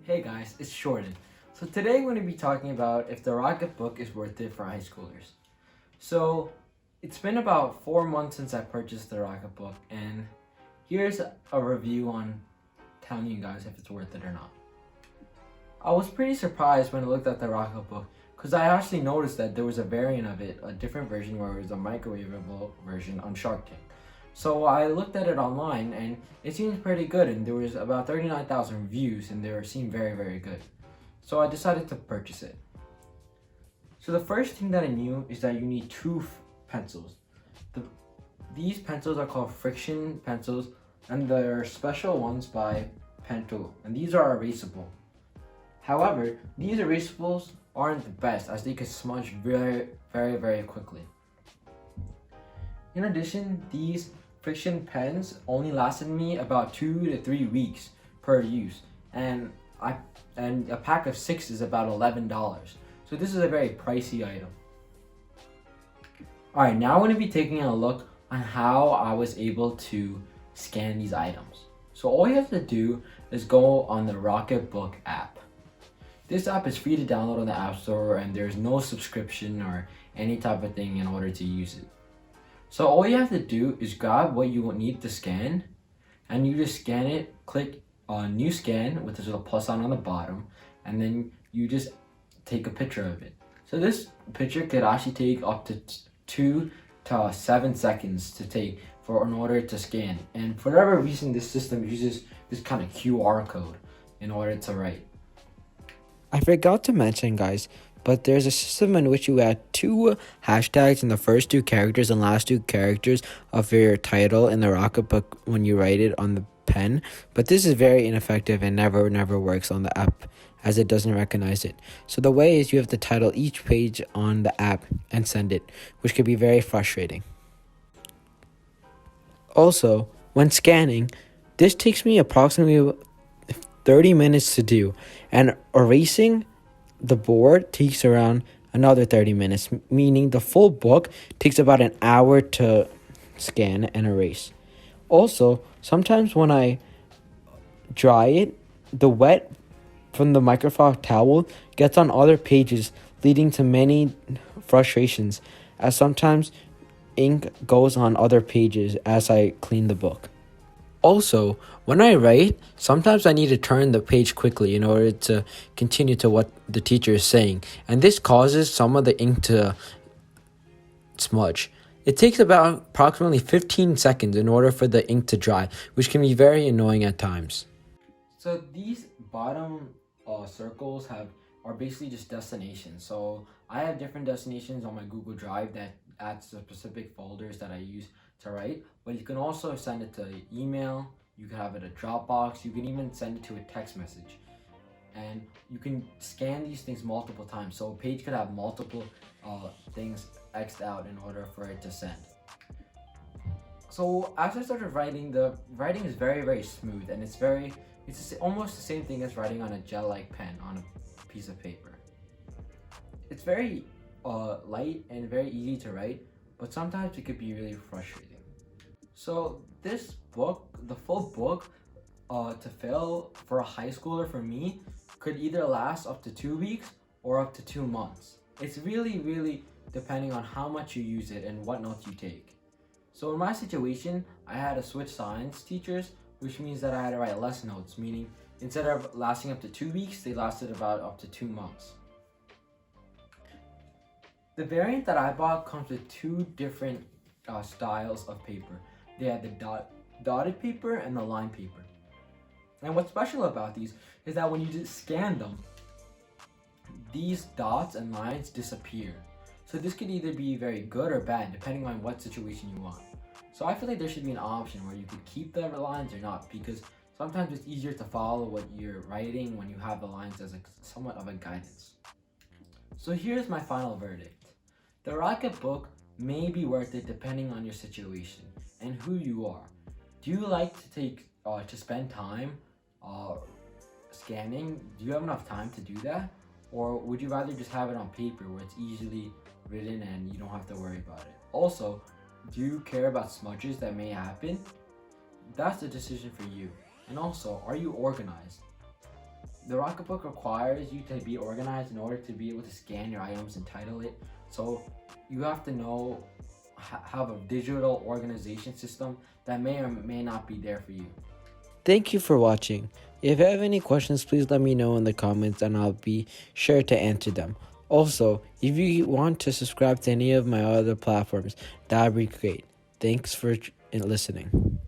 Hey guys, it's Jordan. So today I'm going to be talking about if the Rocketbook is worth it for high schoolers. So it's been about 4 months since I purchased the Rocketbook, and here's a review on telling you guys if it's worth it or not. I was pretty surprised when I looked at the Rocketbook because I actually noticed that there was a variant of it, a different version where it was a microwavable version on Shark Tank. So I looked at it online and it seemed pretty good, and there was about 39,000 reviews and they seemed very, very good. So I decided to purchase it. So the first thing that I knew is that you need two pencils. These pencils are called friction pencils, and they're special ones by Pentool, and these are erasable. However, these erasables aren't the best as they can smudge very, very, very quickly. In addition, these friction pens only lasted me about 2 to 3 weeks per use, and a pack of 6 is about $11. So this is a very pricey item. Alright, now I'm going to be taking a look on how I was able to scan these items. So all you have to do is go on the Rocketbook app. This app is free to download on the App Store, and there's no subscription or any type of thing in order to use it. So all you have to do is grab what you need to scan, and you just scan it, click on new scan with this little plus sign on the bottom, and then you just take a picture of it. So this picture could actually take up to 2 to 7 seconds to take in order to scan. And for whatever reason, this system uses this kind of QR code in order to write. I forgot to mention, guys, but there's a system in which you add 2 hashtags in the first 2 characters and last 2 characters of your title in the Rocketbook when you write it on the pen. But this is very ineffective and never works on the app as it doesn't recognize it. So the way is you have to title each page on the app and send it, which can be very frustrating. Also, when scanning, this takes me approximately 30 minutes to do, and erasing the board takes around another 30 minutes, meaning the full book takes about an hour to scan and erase. Also, sometimes when I dry it, the wet from the microfiber towel gets on other pages, leading to many frustrations, as sometimes ink goes on other pages as I clean the book. Also, when I write, sometimes I need to turn the page quickly in order to continue to what the teacher is saying, and this causes some of the ink to smudge. It takes about approximately 15 seconds in order for the ink to dry, which can be very annoying at times. So these bottom circles are basically just destinations. So I have different destinations on my Google Drive that adds to specific folders that I use to write, but you can also send it to email, you can have it a Dropbox, you can even send it to a text message. And you can scan these things multiple times, so a page could have multiple things xed out in order for it to send. So as I started writing, the writing is very, very smooth, and it's almost the same thing as writing on a gel-like pen on a piece of paper. It's very light and very easy to write, but sometimes it could be really frustrating. So this book, the full book, to fill for a high schooler for me, could either last up to 2 weeks or up to 2 months. It's really depending on how much you use it and what notes you take. So in my situation, I had to switch science teachers, which means that I had to write less notes, meaning instead of lasting up to 2 weeks, they lasted about up to 2 months. The variant that I bought comes with 2 different styles of paper. They have the dotted paper and the line paper. And what's special about these is that when you just scan them, these dots and lines disappear. So this could either be very good or bad depending on what situation you want. So I feel like there should be an option where you could keep the lines or not, because sometimes it's easier to follow what you're writing when you have the lines as somewhat of a guidance. So here's my final verdict. The Rocketbook may be worth it depending on your situation and who you are. Do you like to spend time scanning? Do you have enough time to do that? Or would you rather just have it on paper where it's easily written and you don't have to worry about it? Also, do you care about smudges that may happen? that's the decision for you. And also, are you organized? The Rocketbook requires you to be organized in order to be able to scan your items and title it. So you have to know, have a digital organization system that may or may not be there for you. Thank you for watching. If you have any questions, please let me know in the comments and I'll be sure to answer them. Also, if you want to subscribe to any of my other platforms, that would be great. Thanks for listening.